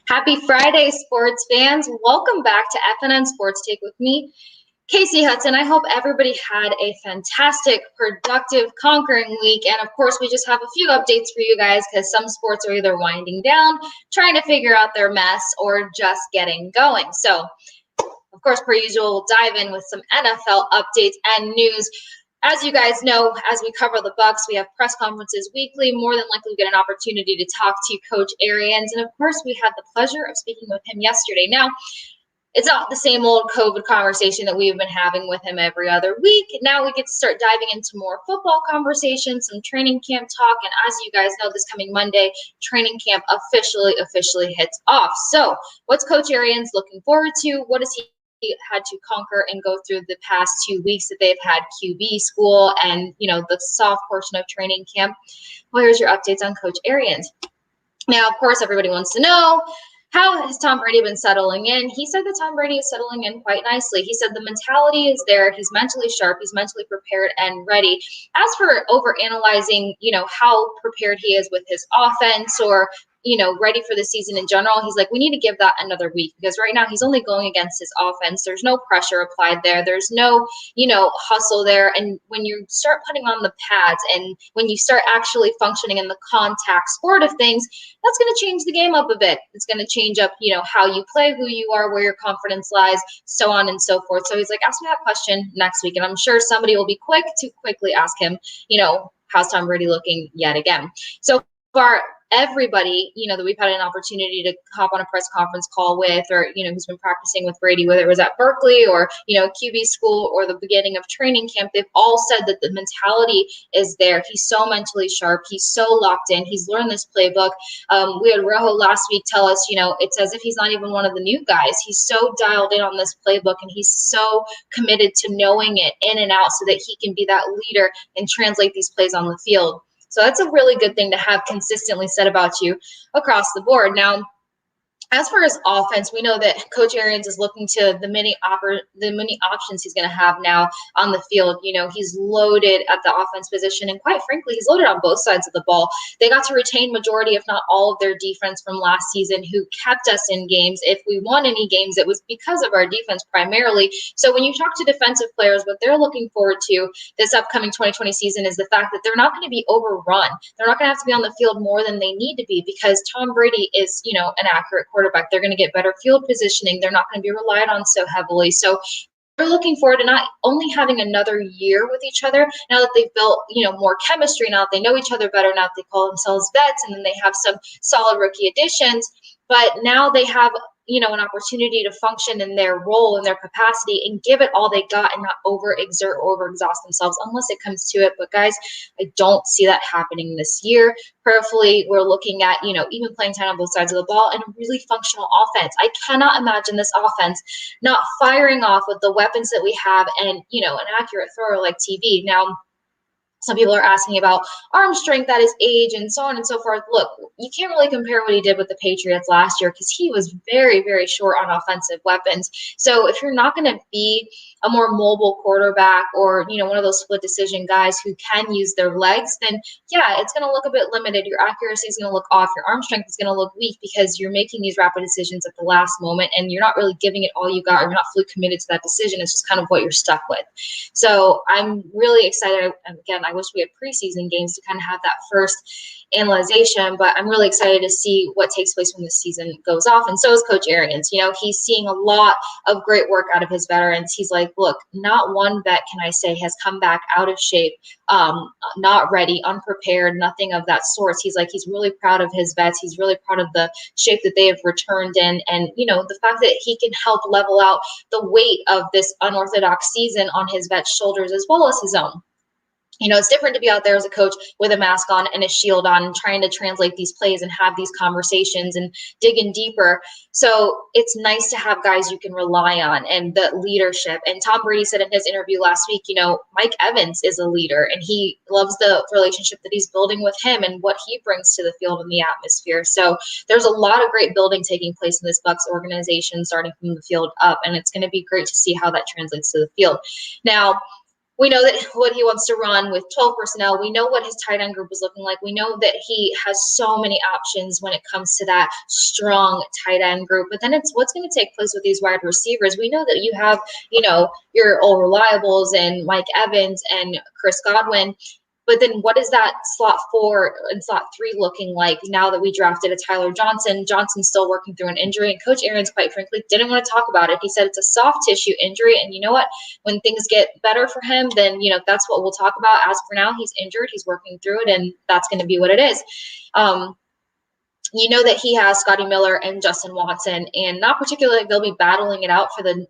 Happy Friday, sports fans. Welcome back to FNN Sports Take with me, Kasey Hudson. I hope everybody had a fantastic, productive, conquering week. And of course, we just have a few updates for you guys because some sports are either winding down, trying to figure out their mess, or just getting going. So, of course, per usual, we'll dive in with some NFL updates and news. As you guys know, as we cover the Bucs, we have press conferences weekly. More than likely, we get an opportunity to talk to Coach Arians. And of course, we had the pleasure of speaking with him yesterday. Now, it's not the same old COVID conversation that we've been having with him every other week. Now we get to start diving into more football conversations, some training camp talk. And as you guys know, this coming Monday, training camp officially hits off. So what's Coach Arians looking forward to? What does he had to conquer and go through the past 2 weeks that they've had QB school and, the soft portion of training camp? Well, here's your updates on Coach Arians. Now, of course, everybody wants to know, how has Tom Brady been settling in? He said that Tom Brady is settling in quite nicely. He said the mentality is there. He's mentally sharp. He's mentally prepared and ready. As for overanalyzing, how prepared he is with his offense or ready for the season in general, he's like, we need to give that another week because right now he's only going against his offense. There's no pressure applied there. There's no, hustle there. And when you start putting on the pads and when you start actually functioning in the contact sport of things, that's going to change the game up a bit. It's going to change up, how you play, who you are, where your confidence lies, so on and so forth. So he's like, ask me that question next week. And I'm sure somebody will be quick to quickly ask him, how's Tom Brady looking yet again? So far, everybody, that we've had an opportunity to hop on a press conference call with, or, who's been practicing with Brady, whether it was at Berkeley or, QB school or the beginning of training camp, they've all said that the mentality is there. He's so mentally sharp. He's so locked in. He's learned this playbook. We had Rojo last week tell us, it's as if he's not even one of the new guys. He's so dialed in on this playbook and he's so committed to knowing it in and out so that he can be that leader and translate these plays on the field. So that's a really good thing to have consistently said about you across the board. Now, as far as offense, we know that Coach Arians is looking to the many options he's going to have now on the field. He's loaded at the offense position, and quite frankly, he's loaded on both sides of the ball. They got to retain majority, if not all, of their defense from last season, who kept us in games. If we won any games, it was because of our defense primarily. So when you talk to defensive players, what they're looking forward to this upcoming 2020 season is the fact that they're not going to be overrun. They're not going to have to be on the field more than they need to be because Tom Brady is, an accurate quarterback. They're going to get better field positioning. They're not going to be relied on so heavily. So they're looking forward to not only having another year with each other, now that they've built, more chemistry, now that they know each other better, now that they call themselves vets, and then they have some solid rookie additions, but now they have, an opportunity to function in their role and their capacity and give it all they got and not overexert or overexhaust themselves unless it comes to it. But guys, I don't see that happening this year. Prayerfully, we're looking at, even playing time on both sides of the ball and a really functional offense. I cannot imagine this offense not firing off with the weapons that we have and, an accurate thrower like TV. Now, some people are asking about arm strength at his age and so on and so forth. Look, you can't really compare what he did with the Patriots last year because he was very, very short on offensive weapons. So if you're not going to be a more mobile quarterback or, one of those split decision guys who can use their legs, then yeah, it's going to look a bit limited. Your accuracy is going to look off. Your arm strength is going to look weak because you're making these rapid decisions at the last moment and you're not really giving it all you got. Or you're not fully committed to that decision. It's just kind of what you're stuck with. So I'm really excited. Again, I wish we had preseason games to kind of have that first analyzation, but I'm really excited to see what takes place when the season goes off. And so is Coach Arians. He's seeing a lot of great work out of his veterans. He's like, look, not one vet can I say has come back out of shape, not ready, unprepared, nothing of that sort. He's like, he's really proud of his vets. He's really proud of the shape that they have returned in. And, the fact that he can help level out the weight of this unorthodox season on his vet's shoulders as well as his own. It's different to be out there as a coach with a mask on and a shield on and trying to translate these plays and have these conversations and dig in deeper. So it's nice to have guys you can rely on and the leadership. And Tom Brady said in his interview last week, Mike Evans is a leader and he loves the relationship that he's building with him and what he brings to the field and the atmosphere. So there's a lot of great building taking place in this Bucs organization starting from the field up, and it's going to be great to see how that translates to the field. Now, We know that what he wants to run with 12 personnel. We know what his tight end group is looking like. We know that he has so many options when it comes to that strong tight end group. But then it's what's going to take place with these wide receivers. We know that you have, your old reliables and Mike Evans and Chris Godwin. But then what is that slot 4 and slot 3 looking like now that we drafted a Tyler Johnson? Johnson's still working through an injury, and Coach Arians, quite frankly, didn't want to talk about it. He said it's a soft tissue injury, and you know what? When things get better for him, then, that's what we'll talk about. As for now, he's injured. He's working through it, and that's going to be what it is. You know that he has Scotty Miller and Justin Watson, and not particularly they'll be battling it out for the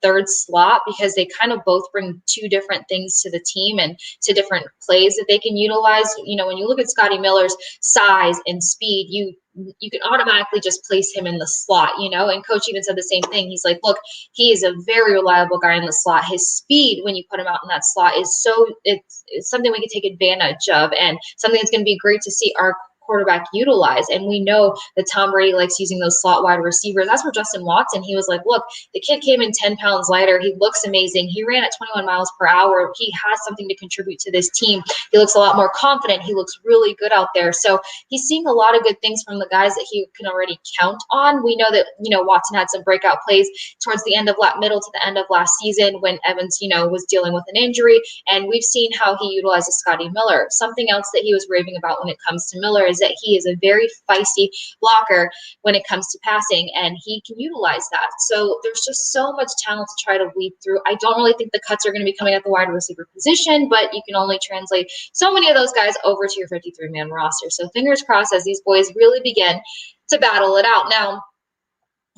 third slot because they kind of both bring two different things to the team and to different plays that they can utilize. When you look at Scotty Miller's size and speed, you can automatically just place him in the slot, and Coach even said the same thing. He's like, look, he is a very reliable guy in the slot. His speed, when you put him out in that slot, is it's something we can take advantage of and something that's going to be great to see our quarterback utilize. And we know that Tom Brady likes using those slot wide receivers. As for Justin Watson, he was like, look, the kid came in 10 pounds lighter. He looks amazing. He ran at 21 miles per hour. He has something to contribute to this team. He looks a lot more confident. He looks really good out there. So he's seeing a lot of good things from the guys that he can already count on. We know that, Watson had some breakout plays towards the middle to the end of last season when Evans, was dealing with an injury. And we've seen how he utilizes Scotty Miller. Something else that he was raving about when it comes to Miller is that he is a very feisty blocker when it comes to passing, and he can utilize that. So there's just so much talent to try to weed through. I don't really think the cuts are going to be coming at the wide receiver position, but you can only translate so many of those guys over to your 53-man roster. So fingers crossed as these boys really begin to battle it out. Now,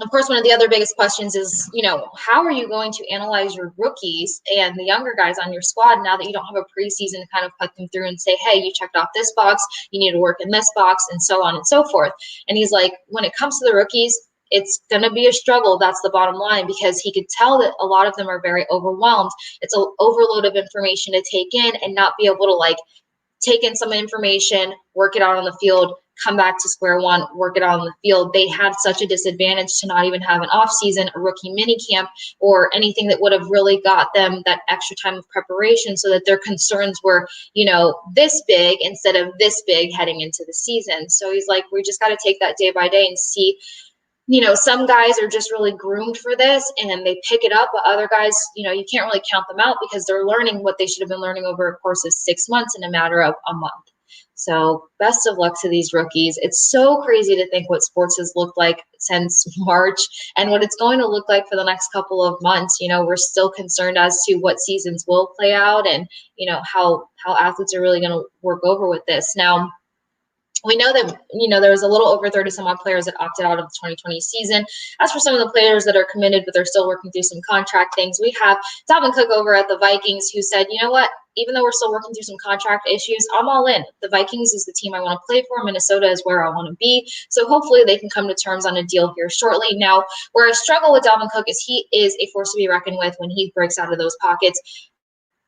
of course, one of the other biggest questions is, how are you going to analyze your rookies and the younger guys on your squad now that you don't have a preseason to kind of put them through and say, hey, you checked off this box, you need to work in this box, and so on and so forth. And he's like, when it comes to the rookies, it's going to be a struggle. That's the bottom line, because he could tell that a lot of them are very overwhelmed. It's an overload of information to take in and not be able to take in some information, work it out on the field, come back to square one, work it out on the field. They had such a disadvantage to not even have an offseason, a rookie mini camp, or anything that would have really got them that extra time of preparation so that their concerns were, this big instead of this big heading into the season. So he's like, we just got to take that day by day and see. Some guys are just really groomed for this and they pick it up, but other guys, you can't really count them out because they're learning what they should have been learning over a course of 6 months in a matter of a month. So best of luck to these rookies. It's so crazy to think what sports has looked like since March and what it's going to look like for the next couple of months. We're still concerned as to what seasons will play out and, how athletes are really going to work over with this. Now, we know that, there was a little over 30 some odd players that opted out of the 2020 season. As for some of the players that are committed, but they're still working through some contract things, we have Dalvin Cook over at the Vikings who said, you know what, even though we're still working through some contract issues, I'm all in. The Vikings is the team I want to play for. Minnesota is where I want to be. So hopefully they can come to terms on a deal here shortly. Now, where I struggle with Dalvin Cook is he is a force to be reckoned with when he breaks out of those pockets,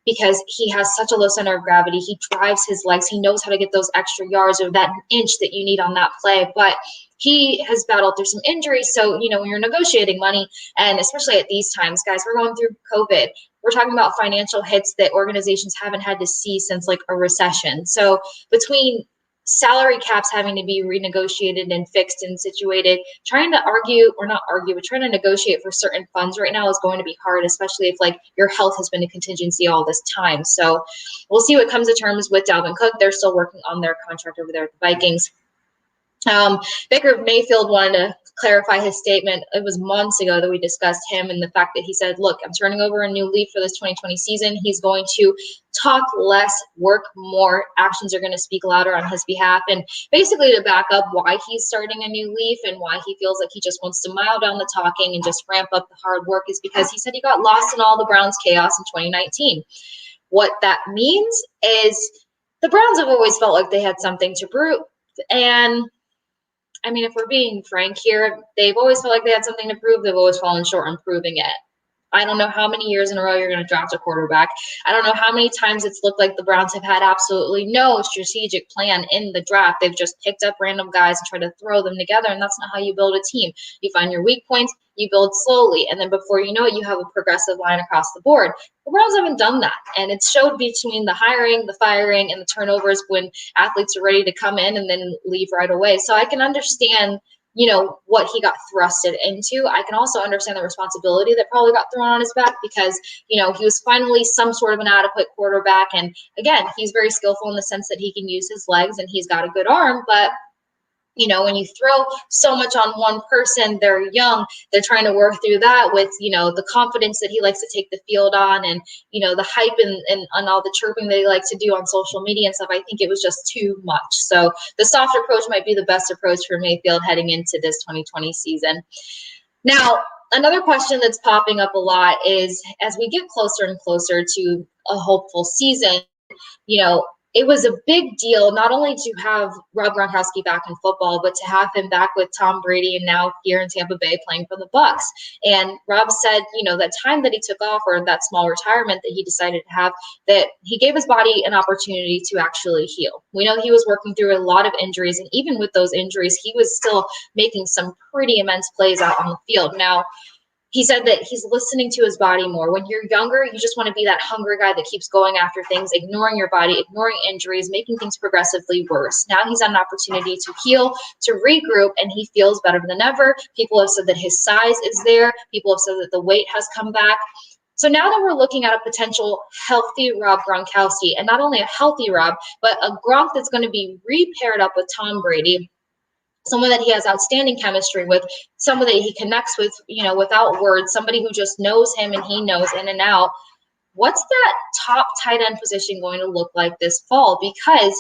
because he has such a low center of gravity. He drives his legs. He knows how to get those extra yards or that inch that you need on that play. But he has battled through some injuries. So, when you're negotiating money, and especially at these times, guys, we're going through COVID. We're talking about financial hits that organizations haven't had to see since a recession. So between salary caps having to be renegotiated and fixed and situated, trying to trying to negotiate for certain funds right now is going to be hard, especially if your health has been a contingency all this time. So we'll see what comes to terms with Dalvin Cook. They're still working on their contract over there at the Vikings. Baker Mayfield wanted to clarify his statement. It was months ago that we discussed him and the fact that he said, look, I'm turning over a new leaf for this 2020 season. He's going to talk less, work more. Actions are going to speak louder on his behalf. And basically to back up why he's starting a new leaf and why he feels like he just wants to mile down the talking and just ramp up the hard work is because he said he got lost in all the Browns chaos in 2019. What that means is the Browns have always felt like they had something to prove. And I mean, if we're being frank here, they've always felt like they had something to prove. They've always fallen short on proving it. I don't know how many years in a row you're going to draft a quarterback. I don't know how many times it's looked like the Browns have had absolutely no strategic plan in the draft. They've just picked up random guys and tried to throw them together, and that's not how you build a team. You find your weak points, you build slowly, and then before you know it, you have a progressive line across the board. The Browns haven't done that, and it's showed between the hiring, the firing, and the turnovers when athletes are ready to come in and then leave right away. So I can understand what he got thrusted into. I can also understand the responsibility that probably got thrown on his back because, he was finally some sort of an adequate quarterback. And again, he's very skillful in the sense that he can use his legs and he's got a good arm, but when you throw so much on one person, they're young, they're trying to work through that with, the confidence that he likes to take the field on and, the hype and all the chirping that he likes to do on social media and stuff. I think it was just too much. So the soft approach might be the best approach for Mayfield heading into this 2020 season. Now, another question that's popping up a lot is as we get closer and closer to a hopeful season, it was a big deal not only to have Rob Gronkowski back in football, but to have him back with Tom Brady and now here in Tampa Bay playing for the Bucks. And Rob said, that time that he took off or that small retirement that he decided to have, that he gave his body an opportunity to actually heal. We know he was working through a lot of injuries, and even with those injuries, he was still making some pretty immense plays out on the field. Now, he said that he's listening to his body more. When you're younger, you just want to be that hungry guy that keeps going after things, ignoring your body, ignoring injuries, making things progressively worse. Now he's had an opportunity to heal, to regroup, and he feels better than ever. People have said that his size is there. People have said that the weight has come back. So now that we're looking at a potential healthy Rob Gronkowski, and not only a healthy Rob, but a Gronk that's going to be repaired up with Tom Brady, someone that he has outstanding chemistry with, someone that he connects with, without words, somebody who just knows him and he knows in and out. What's that top tight end position going to look like this fall? Because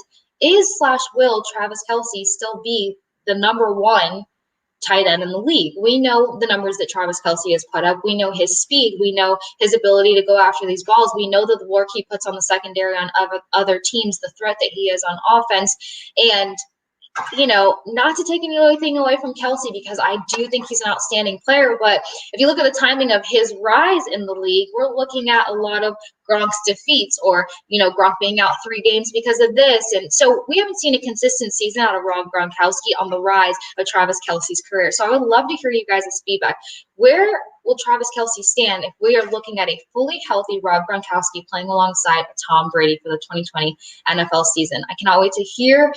will Travis Kelce still be the number one tight end in the league? We know the numbers that Travis Kelce has put up. We know his speed. We know his ability to go after these balls. We know the work he puts on the secondary on other teams, the threat that he is on offense. And not to take anything away from Kelce, because I do think he's an outstanding player, but if you look at the timing of his rise in the league, we're looking at a lot of Gronk's defeats or, Gronk being out 3 games because of this. And so we haven't seen a consistent season out of Rob Gronkowski on the rise of Travis Kelce's career. So I would love to hear you guys' feedback. Where will Travis Kelce stand if we are looking at a fully healthy Rob Gronkowski playing alongside Tom Brady for the 2020 NFL season? I cannot wait to hear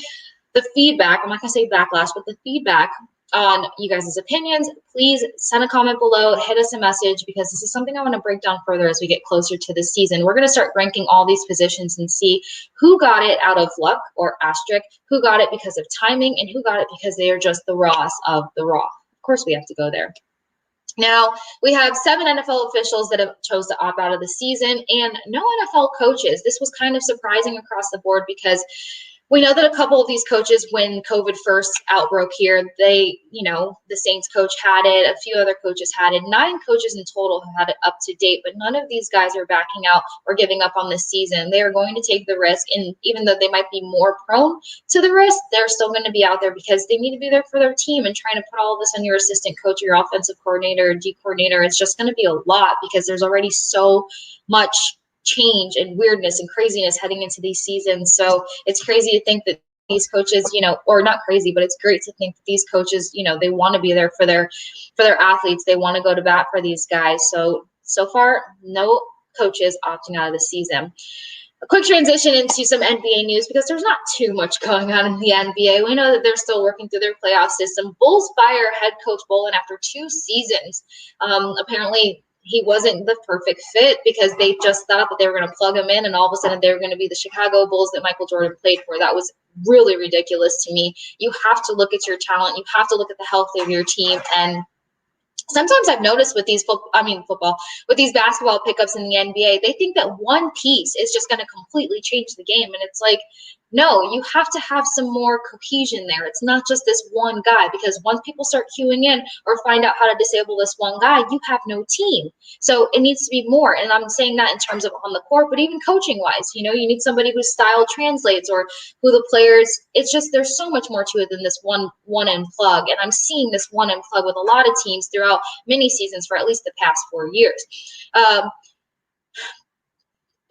the feedback. I'm not going to say backlash, but the feedback on you guys' opinions. Please send a comment below, hit us a message, because this is something I want to break down further as we get closer to the season. We're going to start ranking all these positions and see who got it out of luck or asterisk, who got it because of timing, and who got it because they are just the rawest of the raw. Of course, we have to go there. Now, we have 7 NFL officials that have chose to opt out of the season and no NFL coaches. This was kind of surprising across the board because we know that a couple of these coaches, when COVID first outbroke here, they, the Saints coach had it, a few other coaches had it. 9 coaches in total have had it up to date, but none of these guys are backing out or giving up on this season. They are going to take the risk, and even though they might be more prone to the risk, they're still going to be out there because they need to be there for their team, and trying to put all of this on your assistant coach or your offensive coordinator or D coordinator, it's just going to be a lot because there's already so much change and weirdness and craziness heading into these seasons. So it's crazy to think that these coaches, or not crazy, but it's great to think that these coaches, they want to be there for their athletes. They want to go to bat for these guys. So far, no coaches opting out of the season. A quick transition into some NBA news because there's not too much going on in the NBA. We know that they're still working through their playoff system. Bulls fire head coach Bolin after 2 seasons. Apparently, he wasn't the perfect fit because they just thought that they were going to plug him in, and all of a sudden they were going to be the Chicago Bulls that Michael Jordan played for. That was really ridiculous to me. You have to look at your talent. You have to look at the health of your team. And sometimes I've noticed with these with these basketball pickups in the NBA, they think that one piece is just going to completely change the game. And it's like, No, you have to have some more cohesion there. It's not just this one guy, because once people start queuing in or find out how to disable this one guy, you have no team. So it needs to be more. And I'm saying that in terms of on the court, but even coaching wise, you need somebody whose style translates, or who the players, it's just, there's so much more to it than this one and plug. And I'm seeing this one and plug with a lot of teams throughout many seasons for at least the past 4 years.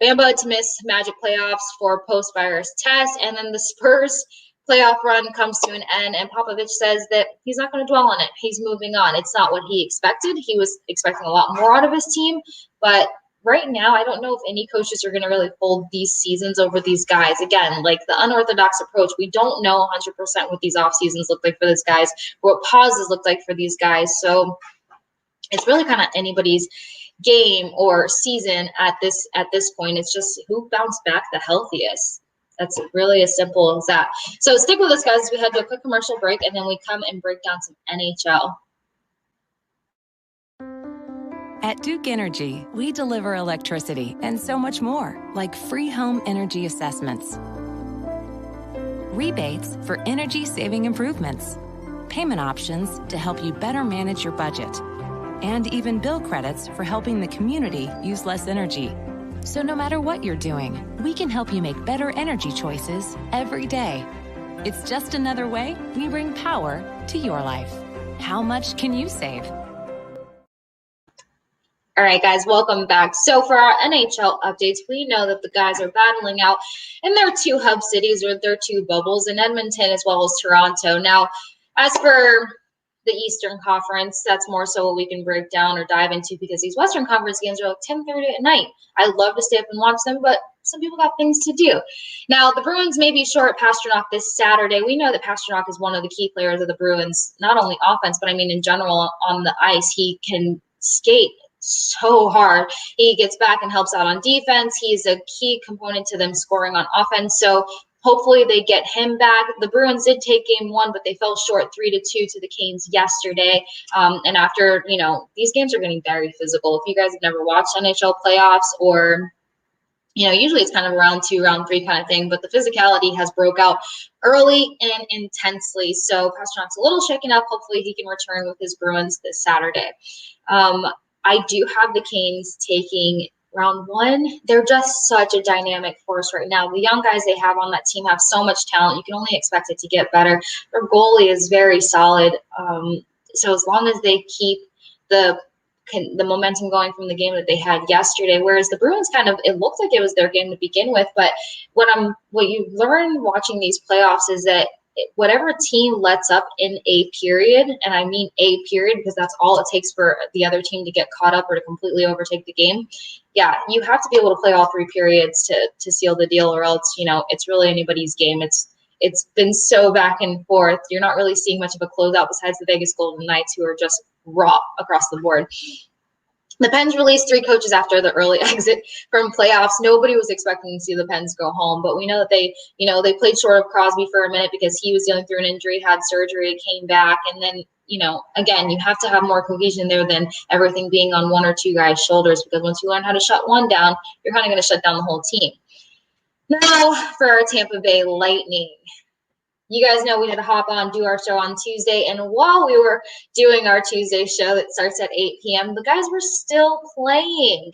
Bamba to miss Magic playoffs for post-virus test, and then the Spurs playoff run comes to an end, and Popovich says that he's not going to dwell on it. He's moving on. It's not what he expected. He was expecting a lot more out of his team, but right now I don't know if any coaches are going to really hold these seasons over these guys. Again, like the unorthodox approach, we don't know 100% what these off seasons look like for these guys, what pauses look like for these guys. So it's really kind of anybody's game or season at this point. It's just who bounced back the healthiest. That's really as simple as that. So stick with us, guys, as we head to a quick commercial break, and then we come and break down some NHL. At Duke Energy, we deliver electricity and so much more, like free home energy assessments, rebates for energy-saving improvements, payment options to help you better manage your budget, and even bill credits for helping the community use less energy. So no matter what you're doing, we can help you make better energy choices every day. It's just another way we bring power to your life. How much can you save? All right, guys, welcome back. So for our NHL updates, we know that the guys are battling out in their two hub cities, or their two bubbles, in Edmonton as well as Toronto. Now, as for the Eastern Conference, that's more so what we can break down or dive into, because these Western Conference games are like 10:30 at night. I love to stay up and watch them, but some people got things to do. Now, the Bruins may be short Pastrnak this Saturday. We know that Pastrnak is one of the key players of the Bruins, not only offense, but I mean in general on the ice. He can skate so hard. He gets back and helps out on defense. He's a key component to them scoring on offense. So hopefully they get him back. The Bruins did take game one, but they fell short 3-2 to the Canes yesterday. And after, these games are getting very physical. If you guys have never watched NHL playoffs, or, usually it's kind of a round 2, round 3 kind of thing, but the physicality has broke out early and intensely. So Pasternak's a little shaken up. Hopefully he can return with his Bruins this Saturday. I do have the Canes taking round 1. They're just such a dynamic force right now. The young guys they have on that team have so much talent. You can only expect it to get better. Their goalie is very solid. So as long as they keep the momentum going from the game that they had yesterday, whereas the Bruins it looked like it was their game to begin with. But what you learn watching these playoffs is that whatever team lets up in a period, and I mean a period because that's all it takes for the other team to get caught up or to completely overtake the game, yeah, you have to be able to play all 3 periods to seal the deal, or else, it's really anybody's game. It's been so back and forth. You're not really seeing much of a closeout besides the Vegas Golden Knights, who are just raw across the board. The Pens released 3 coaches after the early exit from playoffs. Nobody was expecting to see the Pens go home, but we know that they played short of Crosby for a minute because he was dealing through an injury, had surgery, came back, and then, again, you have to have more cohesion there than everything being on 1 or 2 guys' shoulders, because once you learn how to shut one down, you're kind of going to shut down the whole team. Now for our Tampa Bay Lightning. You guys know we had to hop on, do our show on Tuesday, and while we were doing our Tuesday show that starts at 8 p.m., the guys were still playing.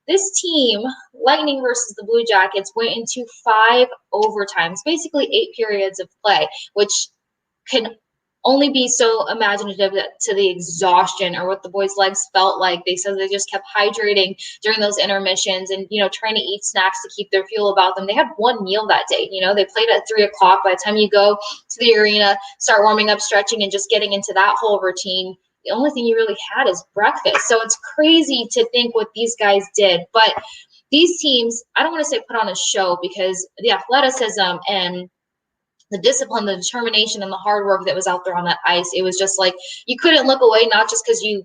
This team, Lightning versus the Blue Jackets, went into 5 overtimes, basically 8 periods of play, which can only be so imaginative to the exhaustion, or what the boys' legs felt like. They said they just kept hydrating during those intermissions and, trying to eat snacks to keep their fuel about them. They had 1 meal that day. They played at 3 o'clock. By the time you go to the arena, start warming up, stretching, and just getting into that whole routine, the only thing you really had is breakfast. So it's crazy to think what these guys did. But these teams, I don't want to say put on a show, because the athleticism and the discipline, the determination, and the hard work that was out there on that ice, it was just like you couldn't look away, not just because you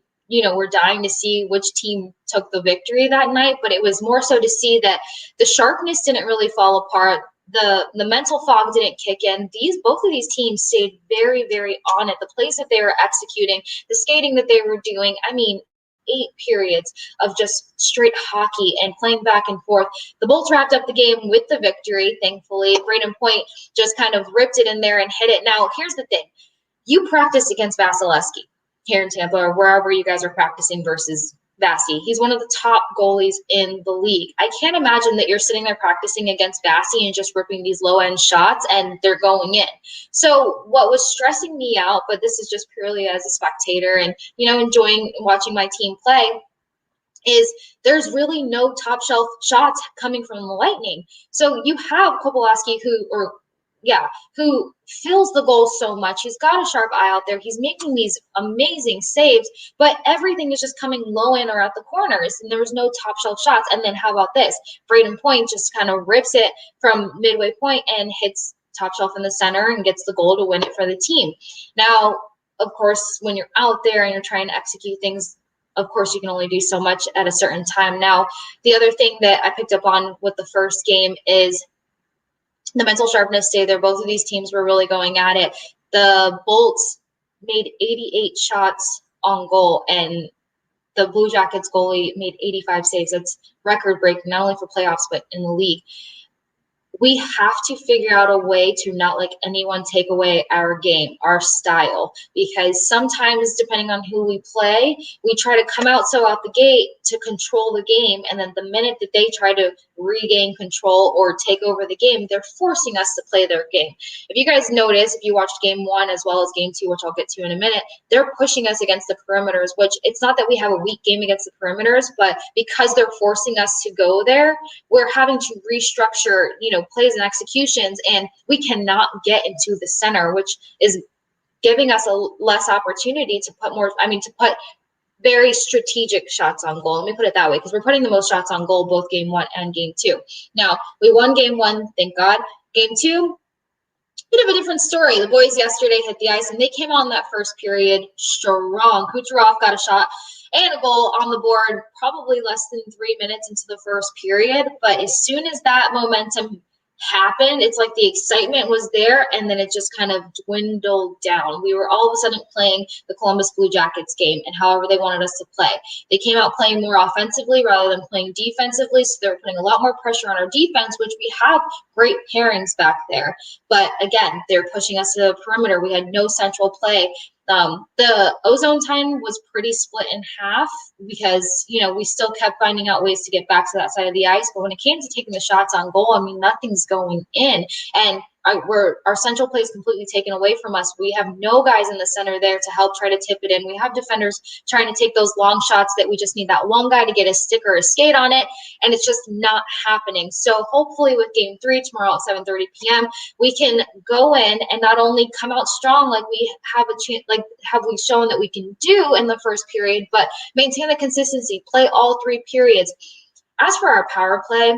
were dying to see which team took the victory that night, but it was more so to see that the sharpness didn't really fall apart. The mental fog didn't kick in. Both of these teams stayed very, very on it. The plays that they were executing, the skating that they were doing, I mean, 8 periods of just straight hockey and playing back and forth. The Bolts wrapped up the game with the victory, thankfully. Braden Point just kind of ripped it in there and hit it. Now, here's the thing. You practice against Vasilevsky here in Tampa or wherever you guys are practicing versus Vasi. He's one of the top goalies in the league. I can't imagine that you're sitting there practicing against Vasi and just ripping these low-end shots and they're going in. So what was stressing me out, but this is just purely as a spectator and, enjoying watching my team play, is there's really no top shelf shots coming from the Lightning. So you have Kopolowski who fills the goal so much. He's got a sharp eye out there. He's making these amazing saves, but everything is just coming low in or at the corners, and there was no top shelf shots. And then how about this? Braden Point just kind of rips it from midway point and hits top shelf in the center and gets the goal to win it for the team. Now, of course, when you're out there and you're trying to execute things, of course, you can only do so much at a certain time. Now, the other thing that I picked up on with the first game is the mental sharpness stayed there. Both of these teams were really going at it. The Bolts made 88 shots on goal, and the Blue Jackets goalie made 85 saves. That's record-breaking, not only for playoffs, but in the league. We have to figure out a way to not let anyone take away our game, our style, because sometimes, depending on who we play, we try to come out so out the gate to control the game, and then the minute that they try to regain control or take over the game, they're forcing us to play their game. If you guys notice, if you watched game 1 as well as game 2, which I'll get to in a minute, they're pushing us against the perimeters, which it's not that we have a weak game against the perimeters, but because they're forcing us to go there, we're having to restructure, plays and executions, and we cannot get into the center, which is giving us a less opportunity to put very strategic shots on goal. Let me put it that way, because we're putting the most shots on goal both game 1 and game 2. Now, we won game 1, thank God. Game 2, bit of a different story. The boys yesterday hit the ice, and they came on that first period strong. Kucherov got a shot and a goal on the board probably less than 3 minutes into the first period. But as soon as that momentum happened, it's like the excitement was there, and then it just kind of dwindled down. We were all of a sudden playing the Columbus Blue Jackets game and however they wanted us to play. They came out playing more offensively rather than playing defensively, so they were putting a lot more pressure on our defense, which we have great pairings back there. But again, they're pushing us to the perimeter. We had no central play. The ozone time was pretty split in half because, we still kept finding out ways to get back to that side of the ice. But when it came to taking the shots on goal, nothing's going in. And our central play is completely taken away from us. We have no guys in the center there to help try to tip it in. We have defenders trying to take those long shots that we just need that one guy to get a stick or a skate on it, and it's just not happening. So hopefully with game 3 tomorrow at 7:30 p.m., we can go in and not only come out strong like we have a chance, like have we shown that we can do in the first period, but maintain the consistency, play all 3 periods. As for our power play,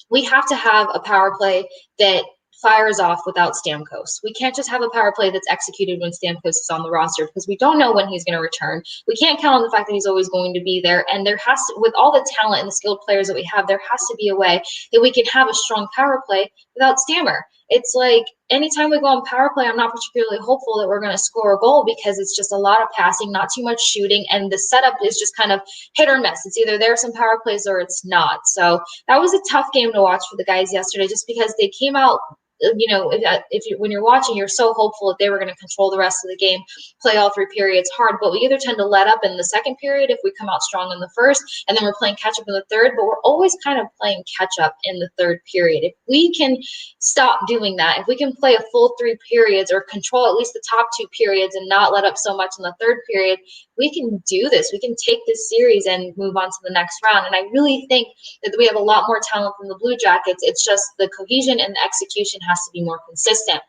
we have to have a power play that fires off without Stamkos. We can't just have a power play that's executed when Stamkos is on the roster, because we don't know when he's going to return. We can't count on the fact that he's always going to be there. And there has to, with all the talent and the skilled players that we have, there has to be a way that we can have a strong power play without Stammer. It's like anytime we go on power play, I'm not particularly hopeful that we're going to score a goal, because it's just a lot of passing, not too much shooting, and the setup is just kind of hit or miss. It's either there are some power plays or it's not. So that was a tough game to watch for the guys yesterday, just because they came out, when you're watching, you're so hopeful that they were going to control the rest of the game, play all 3 periods hard. But we either tend to let up in the second period if we come out strong in the first, and then we're playing catch up in the third. But we're always kind of playing catch up in the third period. If we can stop doing that, if we can play a full 3 periods or control at least the top 2 periods and not let up so much in the third period, we can do this. We can take this series and move on to the next round. And I really think that we have a lot more talent than the Blue Jackets. It's just the cohesion and the execution has to be more consistent.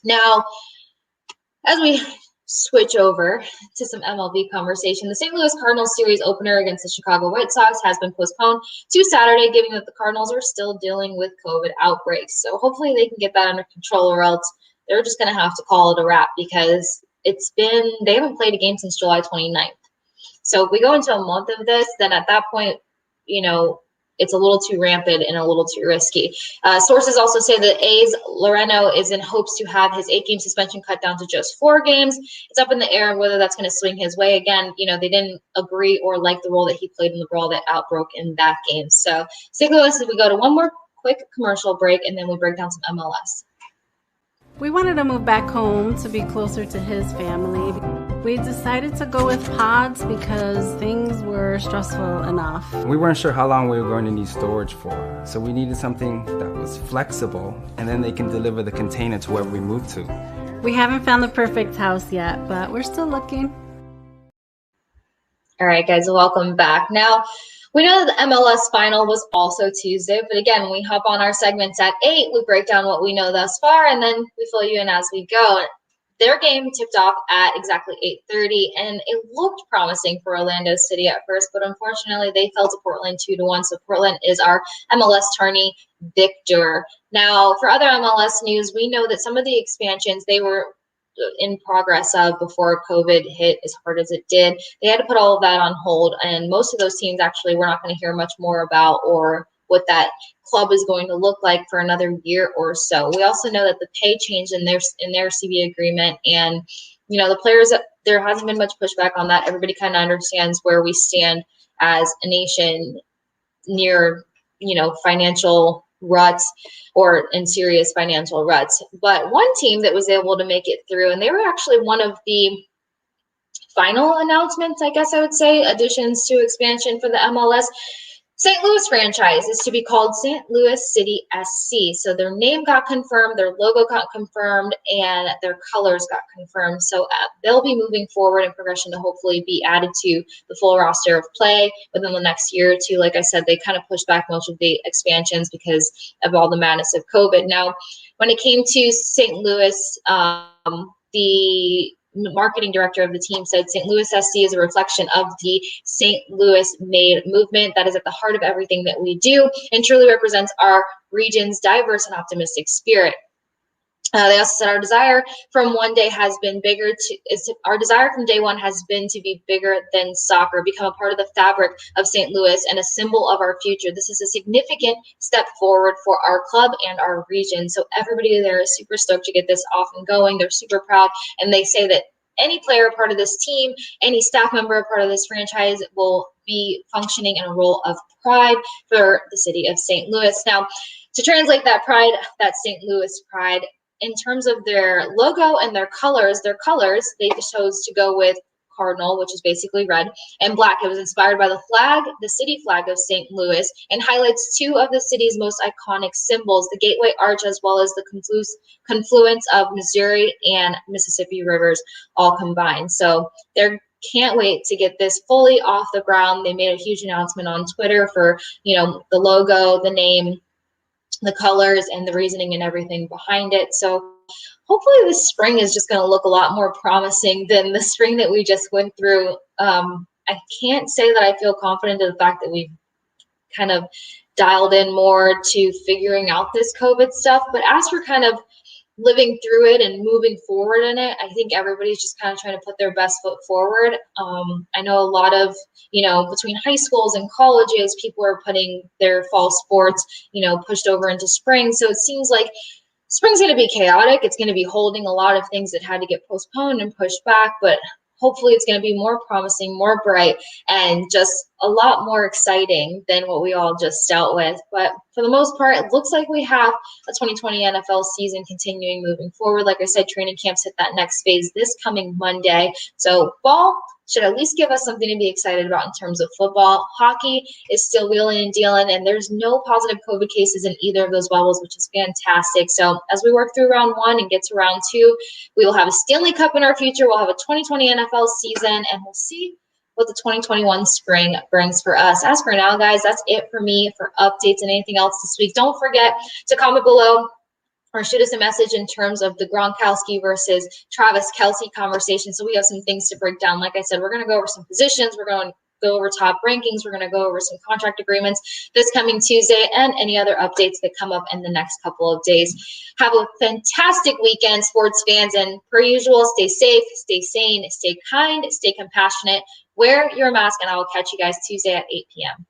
Now, as we switch over to some MLB conversation, the St. Louis Cardinals series opener against the Chicago White Sox has been postponed to Saturday, given that the Cardinals are still dealing with COVID outbreaks. So hopefully they can get that under control, or else they're just going to have to call it a wrap, because they haven't played a game since July 29th. So if we go into a month of this, then at that point, it's a little too rampant and a little too risky. Sources also say that A's Loreno is in hopes to have his 8-game suspension cut down to just 4 games. It's up in the air whether that's going to swing his way. Again, they didn't agree or like the role that he played in the brawl that outbroke in that game. So stay with us as we go to one more quick commercial break, and then we break down some MLS. We wanted to move back home to be closer to his family. We decided to go with pods because things were stressful enough. We weren't sure how long we were going to need storage for, so we needed something that was flexible, and then they can deliver the container to wherever we move to. We haven't found the perfect house yet, but we're still looking. All right, guys, welcome back. Now, we know that the MLS final was also Tuesday, but again, when we hop on our segments at 8, we break down what we know thus far, and then we fill you in as we go. Their game tipped off at exactly 8:30, and it looked promising for Orlando City at first, but unfortunately, they fell to Portland 2-1, so Portland is our MLS tourney victor. Now, for other MLS news, we know that some of the expansions, they were in progress of before COVID hit as hard as it did. They had to put all of that on hold, and most of those teams actually we're not going to hear much more about or what that club is going to look like for another year or so. We also know that the pay changed in their CBA agreement, and the players, there hasn't been much pushback on that. Everybody kind of understands where we stand as a nation near financial ruts or in serious financial ruts. But one team that was able to make it through, and they were actually one of the final announcements, I guess I would say, additions to expansion for the MLS. St. Louis franchise is to be called St. Louis City SC. So their name got confirmed, their logo got confirmed, and their colors got confirmed. So they'll be moving forward in progression to hopefully be added to the full roster of play within the next year or two. Like I said, they kind of pushed back most of the expansions because of all the madness of COVID. Now, when it came to St. Louis, the marketing director of the team said St. Louis SC is a reflection of the St. Louis made movement that is at the heart of everything that we do and truly represents our region's diverse and optimistic spirit. They also said our desire from day one has been to be bigger than soccer, become a part of the fabric of St. Louis and a symbol of our future. This is a significant step forward for our club and our region. So everybody there is super stoked to get this off and going. They're super proud, and they say that any player a part of this team, any staff member a part of this franchise will be functioning in a role of pride for the city of St. Louis. Now, to translate that pride, that St. Louis pride, in terms of their logo and their colors, they chose to go with cardinal, which is basically red, and black. It was inspired by the flag, the city flag of St. Louis, and highlights 2 of the city's most iconic symbols, the Gateway Arch as well as the confluence of Missouri and Mississippi rivers all combined. So they can't wait to get this fully off the ground. They made a huge announcement on Twitter for, the logo, the name, the colors, and the reasoning and everything behind it. So hopefully this spring is just going to look a lot more promising than the spring that we just went through. I can't say that I feel confident in the fact that we've kind of dialed in more to figuring out this COVID stuff. But as we're kind of living through it and moving forward in it, I think everybody's just kind of trying to put their best foot forward. I know a lot of, between high schools and colleges, people are putting their fall sports, pushed over into spring. So it seems like spring's going to be chaotic. It's going to be holding a lot of things that had to get postponed and pushed back, but hopefully it's going to be more promising, more bright, and just a lot more exciting than what we all just dealt with. But for the most part, it looks like we have a 2020 NFL season continuing moving forward. Like I said, training camps hit that next phase this coming Monday. So fall should at least give us something to be excited about in terms of football. Hockey is still wheeling and dealing, and there's no positive COVID cases in either of those bubbles, which is fantastic. So as we work through round 1 and get to round 2, we will have a Stanley Cup in our future. We'll have a 2020 NFL season, and we'll see what the 2021 spring brings for us. As for now, guys, that's it for me for updates and anything else this week. Don't forget to comment below or shoot us a message in terms of the Gronkowski versus Travis Kelce conversation. So we have some things to break down. Like I said, we're going to go over some positions. We're going to go over top rankings. We're going to go over some contract agreements this coming Tuesday and any other updates that come up in the next couple of days. Have a fantastic weekend, sports fans. And per usual, stay safe, stay sane, stay kind, stay compassionate. Wear your mask, and I will catch you guys Tuesday at 8 p.m.